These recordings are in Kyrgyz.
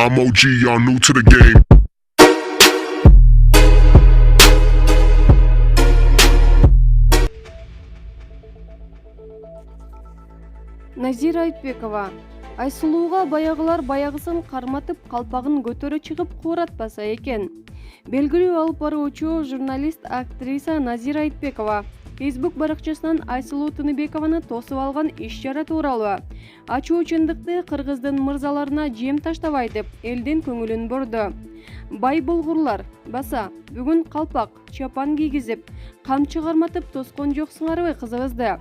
I'm OG, y'all new to the game. Назира Айтбекова. Айсулууга баягылар баягысын карматып, калпагын көтөрө чыгып кууратпаса экен. Белгилүү алып баруучу журналист, актриса Назира Айтбекова Facebook баракчасынан Айсулуу Тыныбекованы тосуп алган иш-чара тууралуу ачуу чындыкты кыргыздын мырзаларына жем таштабай деп элдин көңүлүн бурду. Бай булгурлар, баса, бүгүн калпак, чапан кийгизип, камчы карматып тоскон жоксуңарбы кызыбызды?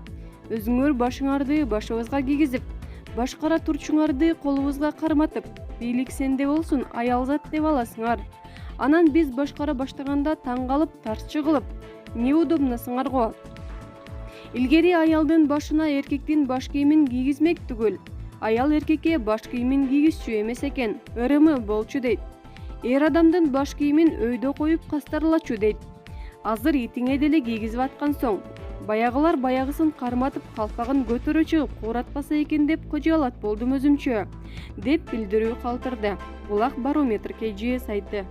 Өзүңөр башыңарды башыбызга кийгизип, башкара турчуңарды колубузга карматып, бийлик сенде болсун, аялзат деп аласыңар. Анан биз башкара баштаганда таң калып, тарчы кылып, неудобносуңар го. Илгери аялдын башына эркектин баш кийимин кийгизмек түгүл, аял эркекке баш кийимин кийгизчү эмес экен, ырымы болчу дейт. Эр адамдын баш кийимин өйдө коюп кастарлачу дейт. Азыр итиңе деле кийгизип аткан соң, баягылар баягысын карматып, калпагын көтөрө чыгып кууратпаса экен деп кожоялат болдум өзүмчө, деп билдирүү калтырды. Булак Барометр KG сайты.